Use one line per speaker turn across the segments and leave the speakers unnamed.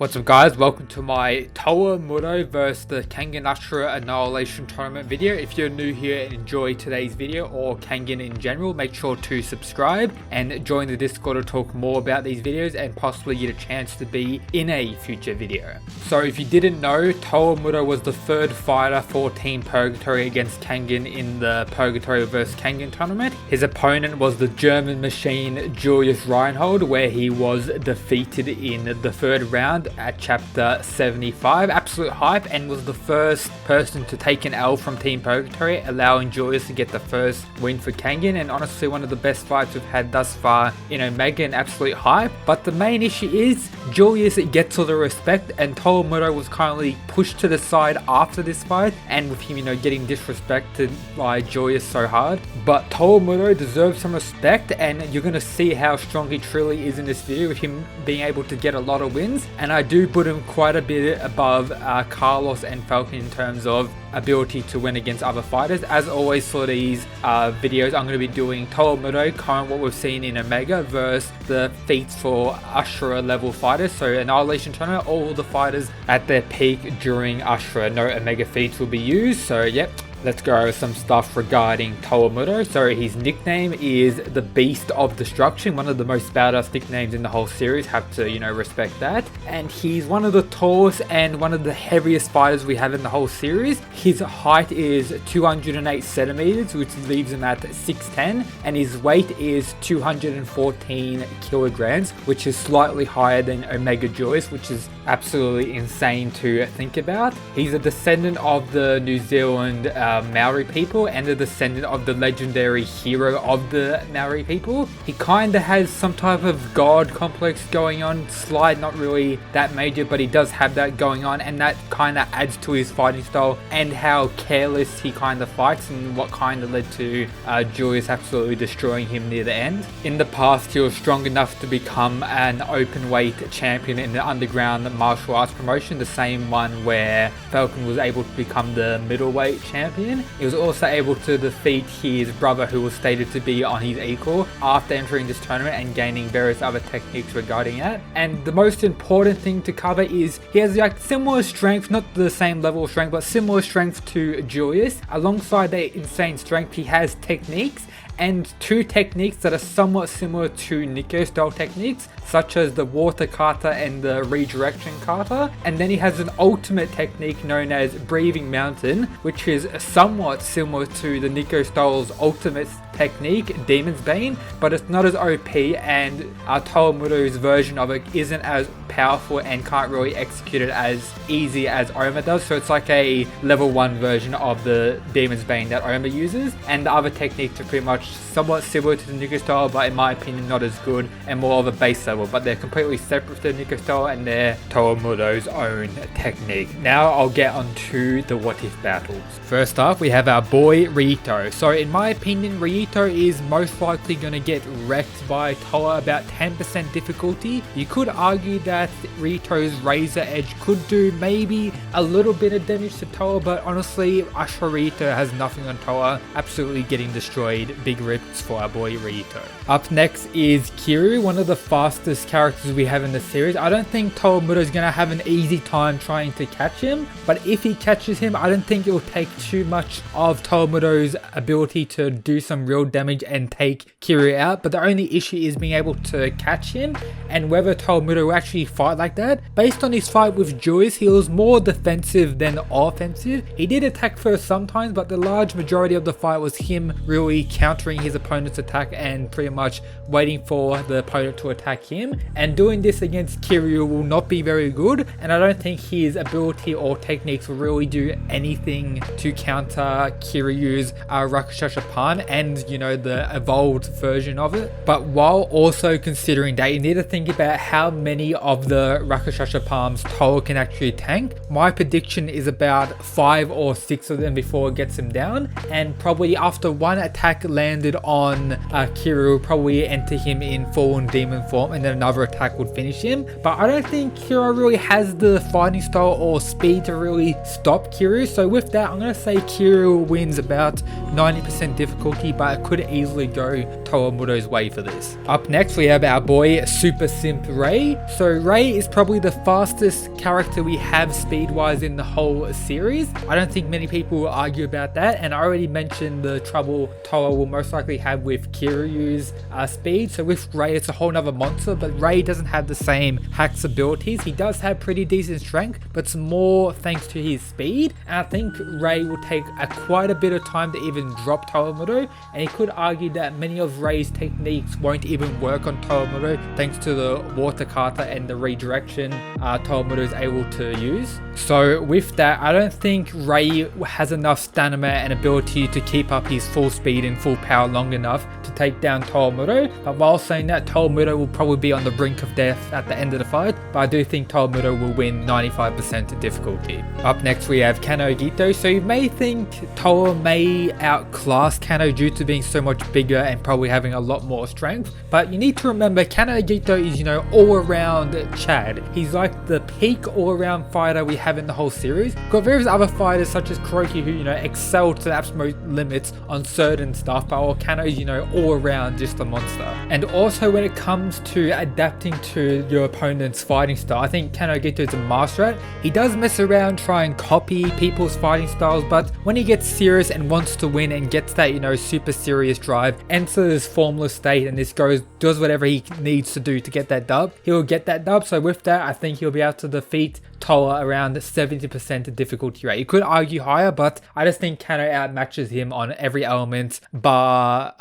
What's up guys, welcome to my Toa Mudo vs the Kengan Annihilation tournament video. If you're new here and enjoy today's video or Kengan in general, make sure to subscribe and join the Discord to talk more about these videos and possibly get a chance to be in a future video. So if you didn't know, Toa Mudo was the third fighter for Team Purgatory against Kengan in the Purgatory vs Kengan tournament. His opponent was the German machine Julius Reinhold, where he was defeated in the third round at chapter 75. Absolute hype, and was the first person to take an L from Team Purgatory, allowing Julius to get the first win for Kengan, and honestly one of the best fights we've had thus far in Omega, and absolute hype. But the main issue is Julius gets all the respect, and Toa Mudo was currently pushed to the side after this fight, and with him getting disrespected by Julius so hard. But Toa Mudo deserves some respect, and you're going to see how strong he truly is in this video with him being able to get a lot of wins. And I do put him quite a bit above Carlos and Falcon in terms of ability to win against other fighters. As always for these videos, I'm going to be doing Toa Mudo, current what we've seen in Omega, versus the feats for Ashura level fighters. So Annihilation tournament, all the fighters at their peak during Ashura. No Omega feats will be used. So yep. Let's go over some stuff regarding Toa Mudo. So his nickname is the Beast of Destruction, one of the most badass nicknames in the whole series. Have to, respect that. And he's one of the tallest and one of the heaviest fighters we have in the whole series. His height is 208 centimeters, which leaves him at 6'10", and his weight is 214 kilograms, which is slightly higher than Omega Julius, which is absolutely insane to think about. He's a descendant of the New Zealand Maori people and a descendant of the legendary hero of the Maori people. He kind of has some type of god complex going on, slight, not really that major, but he does have that going on, and that kind of adds to his fighting style and how careless he kind of fights, and what kind of led to Julius absolutely destroying him near the end. In the past, he was strong enough to become an open weight champion in the underground martial arts promotion, the same one where Falcon was able to become the middleweight champion. He was also able to defeat his brother, who was stated to be on his equal, after entering this tournament and gaining various other techniques regarding that. And the most important thing to cover is he has similar strength, not the same level of strength, but similar strength to Julius. Alongside that insane strength, he has techniques, and two techniques that are somewhat similar to Nico style techniques, such as the water kata and the redirection kata. And then he has an ultimate technique known as Breathing Mountain, which is somewhat similar to the Nico style's ultimate technique, Demon's Bane, but it's not as OP, and Toa Mudo's version of it isn't as powerful and can't really execute it as easy as Ohma does. So it's like a level 1 version of the Demon's Bane that Ohma uses, and the other techniques are pretty much somewhat similar to the Nico style, but in my opinion not as good and more of a base level. But they're completely separate from the Nico style, and they're Toa Mudo's own technique. Now I'll get onto the what if battles. First up, we have our boy Rihito. So in my opinion, Rihito is most likely going to get wrecked by Toa, about 10% difficulty. You could argue that Rihito's Razor Edge could do maybe a little bit of damage to Toa, but honestly, Rihito has nothing on Toa, absolutely getting destroyed. Big rips for our boy Rihito. Up next is Kiryu, one of the fastest characters we have in the series. I don't think Toa Mudo is going to have an easy time trying to catch him, but if he catches him, I don't think it will take too much of Toa Mudo's ability to do some real damage and take Kiryu out. But the only issue is being able to catch him, and whether Toa Mudo will actually fight like that. Based on his fight with Julius, he was more defensive than offensive. He did attack first sometimes, but the large majority of the fight was him really countering his opponent's attack and pretty much waiting for the opponent to attack him. And doing this against Kiryu will not be very good, and I don't think his ability or techniques will really do anything to counter Kiryu's Rakashasha Palm and the evolved version of it. But while also considering that, you need to think about how many of the Rakashasha Palms Toa can actually tank. My prediction is about 5 or 6 of them before it gets him down, and probably after one attack landed on Kiryu, probably enter him in full demon form, and then another attack would finish him. But I don't think Kiryu really has the fighting style or speed to really stop Kiryu. So with that, I'm going to say Kiryu wins about 90% difficulty, but it could easily go Toa Mudo's way for this. Up next we have our boy Super Simp Ray. So Ray is probably the fastest character we have speed wise in the whole series. I don't think many people will argue about that, and I already mentioned the trouble Toa will most likely have with Kiryu's speed. So with Ray it's a whole nother monster, but Ray doesn't have the same hacks abilities. He does have pretty decent strength, but it's more thanks to his speed, and I think Ray will take quite a bit of time to even drop Toa Mudo, and he could argue that many of Ray's techniques won't even work on Toa Mudo thanks to the water kata and the redirection Toa Mudo is able to use. So with that, I don't think Ray has enough stamina and ability to keep up his full speed and full power long enough to take down Toa Mudo, but while saying that, Toa Mudo will probably be on the brink of death at the end of the fight, but I do think Toa Mudo will win 95% difficulty. Up next we have Kanoh Gito. So you may think Toa may outclass Kanoh due to being so much bigger and probably having a lot more strength, but you need to remember Kanoh Gito is, you know, all around Chad. He's like the peak all around fighter we have in the whole series. Got various other fighters such as Kuroki who, you know, excel to the absolute limits on certain stuff, but Kanoh is, you know, all around just a monster. And also when it comes to adapting to your opponent's fighting style, I think Kanoh Gito is a master at. He does mess around, try and copy people's fighting styles, but when he gets serious and wants to win and gets that, you know, super serious drive, enters formless state and this does whatever he needs to do to get that dub, he will get that dub. So with that, I think he'll be able to defeat Toa around 70% difficulty rate. You could argue higher, but I just think Kanoh outmatches him on every element bar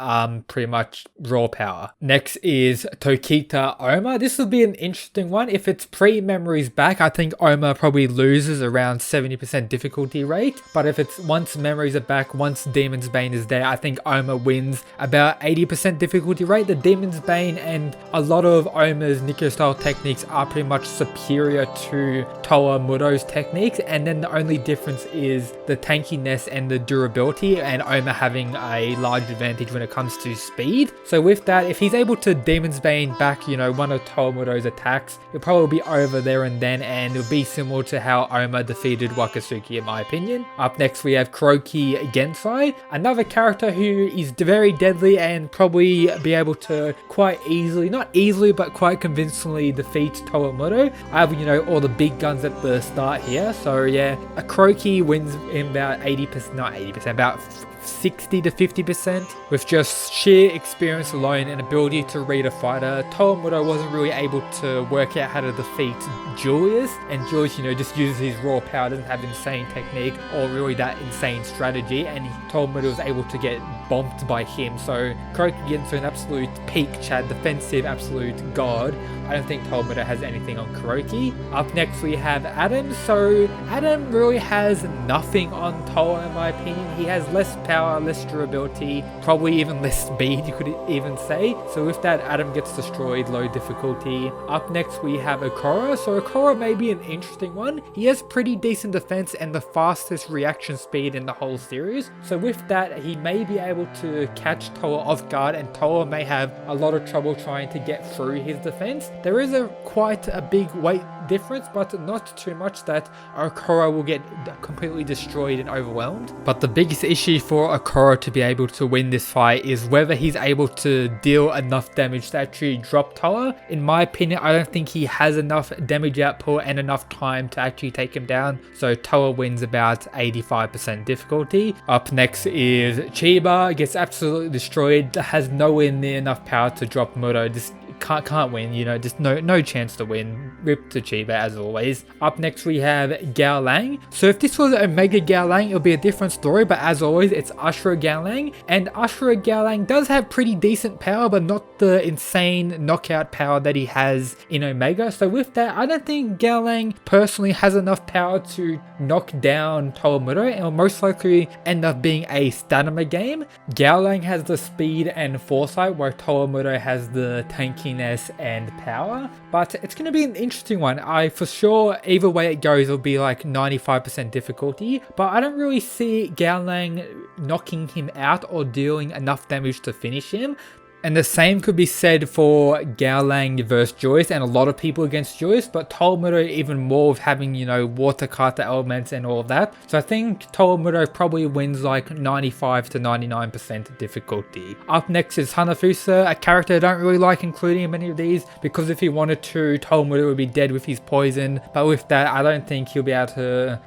pretty much raw power. Next is Tokita Ohma. This will be an interesting one. If it's pre-memories back, I think Ohma probably loses around 70% difficulty rate, but if it's once memories are back, once Demon's Bane is there, I think Ohma wins about 80% difficulty rate. The Demon's Bane and a lot of Ohma's Nikaido style techniques are pretty much superior to Toa Mudo's techniques, and then the only difference is the tankiness and the durability, and Ohma having a large advantage when it comes to speed. So with that, if he's able to Demon's Bane back, you know, one of Toa Mudo's attacks, it'll probably be over there and then, and it'll be similar to how Ohma defeated Wakatsuki in my opinion. Up next we have Kuroki Gensai, another character who is very deadly and probably be able to quite easily, not easily, but quite convincingly defeat Toa Mudo. I have, you know, all the big guns at the start here, so yeah, a Kuroki wins in about 80%, not 80%, about 60 to 50% with just sheer experience alone and ability to read a fighter. Toa Mudo wasn't really able to work out how to defeat Julius, and Julius, you know, just uses his raw power, doesn't have insane technique or really that insane strategy, and Toa Mudo was able to get bumped by him. So Kuroki gets to an absolute peak Chad, defensive absolute god. I don't think Toa Mudo has anything on Kuroki. Up next we have Adam. So Adam really has nothing on Toa in my opinion. He has less power, less durability, probably even less speed you could even say. So with that, Adam gets destroyed, low difficulty. Up next we have Akoya. So Akoya may be an interesting one. He has pretty decent defense and the fastest reaction speed in the whole series. So with that, he may be able to catch Toa off guard, and Toa may have a lot of trouble trying to get through his defense. There is quite a big weight difference, but not too much that Akoya will get completely destroyed and overwhelmed. But the biggest issue for Akoya to be able to win this fight is whether he's able to deal enough damage to actually drop Toa. In my opinion, I don't think he has enough damage output and enough time to actually take him down. So Toa wins about 85% difficulty. Up next is Chiba, gets absolutely destroyed, has nowhere near enough power to drop Mudo. Just can't win, you know, just no chance to win. Rip to Chiba as always. Up next we have Gaolang. So if this was Omega Gaolang, it'll be a different story, but as always it's Ashura Gaolang, and Ashura Gaolang does have pretty decent power, but not the insane knockout power that he has in Omega. So with that, I don't think Gaolang personally has enough power to knock down Toa Mudo, and will most likely end up being a stamina game. Gaolang has the speed and foresight, where Toa Mudo has the tankiness and power, but it's going to be an interesting one. For sure, either way it goes, it'll be like 95% difficulty, but I don't really see Gaolang knocking him out or dealing enough damage to finish him. And the same could be said for Gaolang versus Julius and a lot of people against Julius, but Toa Mudo even more with having, you know, water kata elements and all of that. So I think Toa Mudo probably wins like 95 to 99% difficulty. Up next is Hanafusa, a character I don't really like including in many of these because if he wanted to, Toa Mudo would be dead with his poison. But with that, I don't think he'll be able to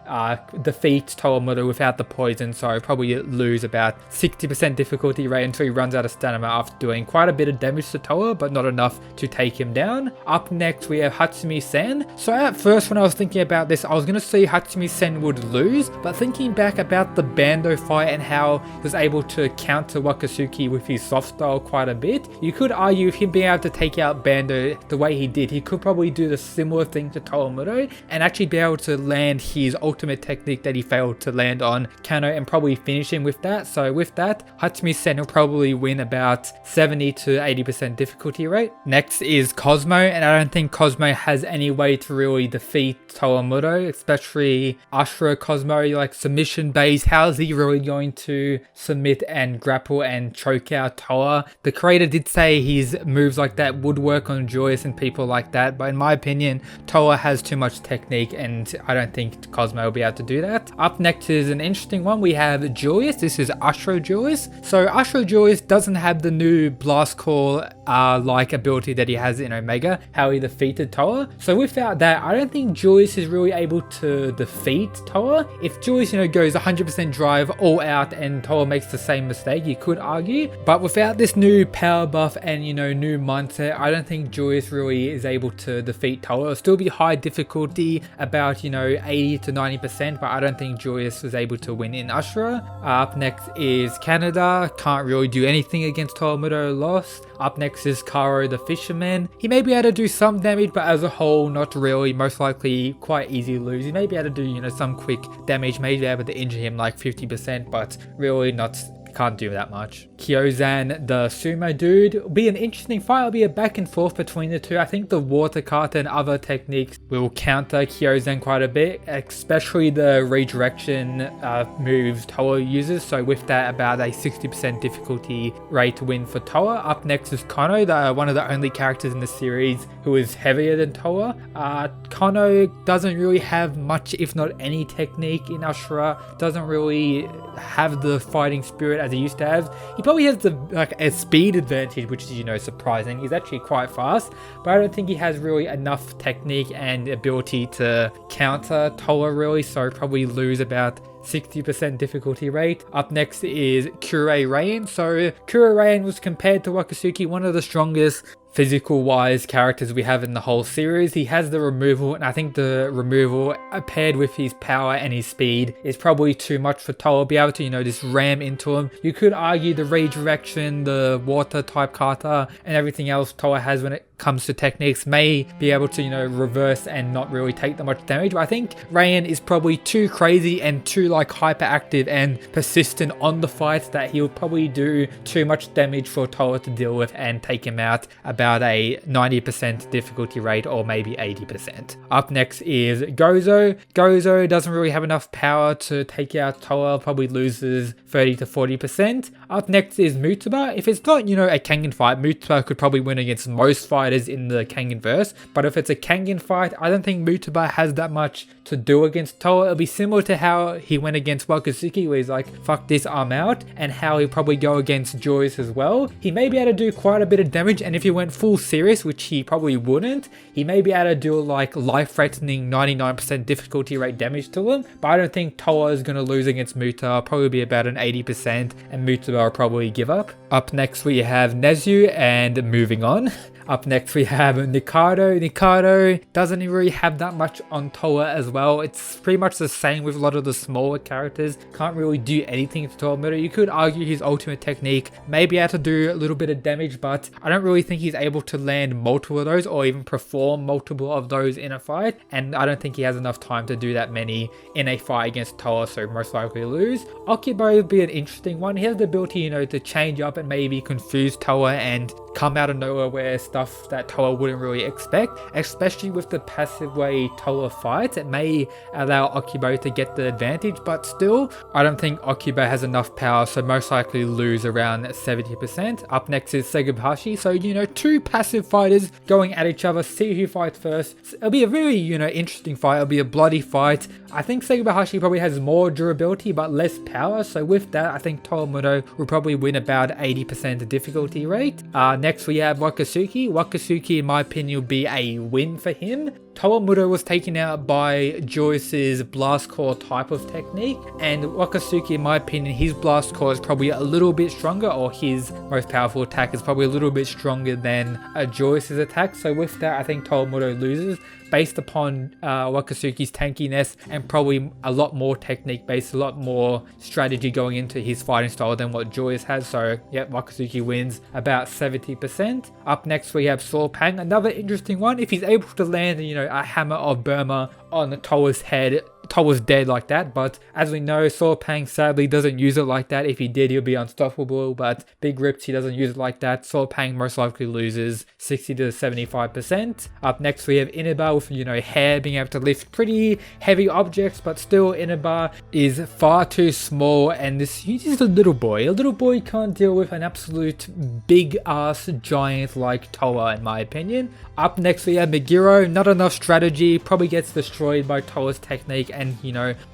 defeat Toa Mudo without the poison, so probably lose about 60% difficulty rate until he runs out of stamina after doing quite a bit of damage to Toa, but not enough to take him down. Up next we have Hatsumi-sen. So at first when I was thinking about this, I was going to say Hatsumi-sen would lose, but thinking back about the Bando fight and how he was able to counter Wakatsuki with his soft style quite a bit, you could argue if him being able to take out Bando the way he did, he could probably do the similar thing to Toa Mudo and actually be able to land his ultimate technique that he failed to land on Kanoh and probably finish him with that. So with that, Hatsumi-sen will probably win about 70 to 80% difficulty rate. Next is Cosmo, and I don't think Cosmo has any way to really defeat Toa Mudo, especially Ashura Cosmo, like submission based. How is he really going to submit and grapple and choke out Toa? The creator did say his moves like that would work on Julius and people like that, but in my opinion, Toa has too much technique and I don't think Cosmo will be able to do that. Up next is an interesting one. We have Julius. This is Ashura Julius. So Ashura Julius doesn't have the new Blast Call like ability that he has in Omega, how he defeated Toa. So without that, I don't think Julius is really able to defeat Toa. If Julius, you know, goes 100% drive all out and Toa makes the same mistake, you could argue. But without this new power buff and, you know, new mindset, I don't think Julius really is able to defeat Toa. It'll still be high difficulty, about, you know, 80 to 90%, but I don't think Julius was able to win in Ashura. Up next is Kaneda. Can't really do anything against Toa Mudo, lost. Up next is Karo the Fisherman. He may be able to do some damage, but as a whole, not really. Most likely quite easy to lose. He may be able to do, you know, some quick damage, may be able to injure him like 50%, but really not, can't do that much. Kiozan the sumo dude will be an interesting fight. It'll be a back and forth between the two. I think the water kata and other techniques will counter Kiozan quite a bit, especially the redirection moves Toa uses. So with that, about a 60% difficulty rate to win for Toa. Up next is Kanoh, one of the only characters in the series who is heavier than Toa. Kanoh doesn't really have much, if not any, technique in Ashura. Doesn't really have the fighting spirit as he used to have. He probably has a speed advantage, which is, you know, surprising. He's actually quite fast, but I don't think he has really enough technique and ability to counter Toa really, so probably lose about 60% difficulty rate. Up next is Raian. So Raian was compared to Wakatsuki, one of the strongest physical wise characters we have in the whole series. He has the removal, and I think the removal paired with his power and his speed is probably too much for Toa. Be able to, you know, just ram into him. You could argue the redirection, the water type kata and everything else Toa has when it comes to techniques may be able to, you know, reverse and not really take that much damage. But I think Raian is probably too crazy and too like hyperactive and persistent on the fight that he'll probably do too much damage for Toa to deal with and take him out about a 90% difficulty rate or maybe 80%. Up next is Gozo. Gozo doesn't really have enough power to take out Toa, probably loses 30 to 40%. Up next is Muteba. If it's not, you know, a Kengan fight, Muteba could probably win against most fighters in the Kengan verse, but if it's a Kengan fight, I don't think Muteba has that much to do against Toa. It'll be similar to how he went against Wakatsuki, where he's like, fuck this, I'm out, and how he'll probably go against Julius as well. He may be able to do quite a bit of damage, and if he went full serious, which he probably wouldn't, he may be able to do like life-threatening 99% difficulty rate damage to him, but I don't think Toa is going to lose against Muteba. Probably be about an 80%, and Muteba will probably give up. Up next we have Nezu, and moving on. Up next we have Nikaido. Nikaido doesn't really have that much on Toa as well. It's pretty much the same with a lot of the smaller characters. Can't really do anything to Toa Mudo. You could argue his ultimate technique may be able to do a little bit of damage, but I don't really think he's able to land multiple of those or even perform multiple of those in a fight. And I don't think he has enough time to do that many in a fight against Toa, so most likely lose. Okubo would be an interesting one. He has the ability, you know, to change up and maybe confuse Toa and come out of nowhere, where stuff that Toa wouldn't really expect, especially with the passive way Toa fights. It may allow Okubo to get the advantage, but still, I don't think Okubo has enough power, so most likely lose around 70%. Up next is Sekibayashi, so two passive fighters going at each other, see who fights first. It'll be a very interesting fight. It'll be a bloody fight. I think Sekibayashi probably has more durability but less power, so with that I think Toa Mudo will probably win about 80% difficulty rate. Next we have Wakatsuki. Wakatsuki, in my opinion, will be a win for him. Toa Mudo was taken out by Julius's blast core type of technique, and Wakatsuki, in my opinion, his blast core is probably a little bit stronger, or his most powerful attack is probably a little bit stronger than Julius's attack. So with that, I think Toa Mudo loses, based upon Wakatsuki's tankiness and probably a lot more technique based, a lot more strategy going into his fighting style than what Julius has. So yeah, Wakatsuki wins about 70%. Up next we have Sawpaing, another interesting one. If he's able to land a hammer of Burma on Toa's head, Toa's dead like that, but as we know, Sawpaing sadly doesn't use it like that. If he did, he'll be unstoppable, but big rips, he doesn't use it like that. Sawpaing most likely loses 60 to 75%. Up next we have Inaba with hair, being able to lift pretty heavy objects, but still Inaba is far too small, and he's just a little boy. A little boy can't deal with an absolute big ass giant like Toa, in my opinion. Up next we have Meguro. Not enough strategy, probably gets destroyed by Toa's technique and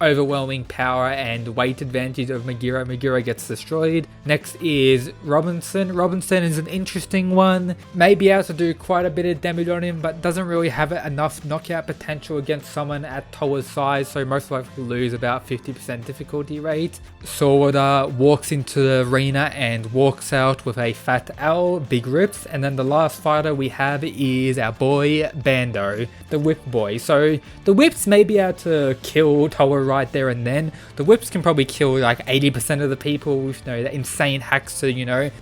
overwhelming power and weight advantage of Meguro. Meguro gets destroyed. Next is Robinson. Robinson is an interesting one, may be able to do quite a bit of damage on him, but doesn't really have enough knockout potential against someone at Toa's size, so most likely lose about 50% difficulty rate. Sawada walks into the arena and walks out with a fat L, big rips. And then the last fighter we have is our boy Bando, the whip boy. So the whips may be able to kill Toa right there and then. The whips can probably kill like 80% of the people with the insane hacks to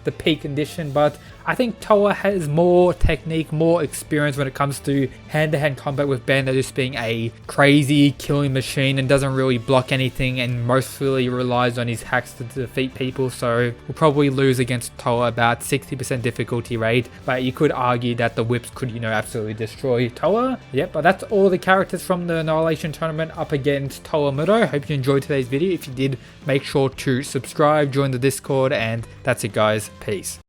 the peak condition, but I think Toa has more technique, more experience when it comes to hand-to-hand combat, with Bando just being a crazy killing machine and doesn't really block anything and mostly relies on his hacks to defeat people. So we'll probably lose against Toa about 60% difficulty rate, but you could argue that the whips could absolutely destroy Toa. Yep, but that's all the characters from the Annihilation tournament up against Toa Mudo. Hope you enjoyed today's video. If you did, make sure to subscribe, join the Discord, and that's it guys. Peace.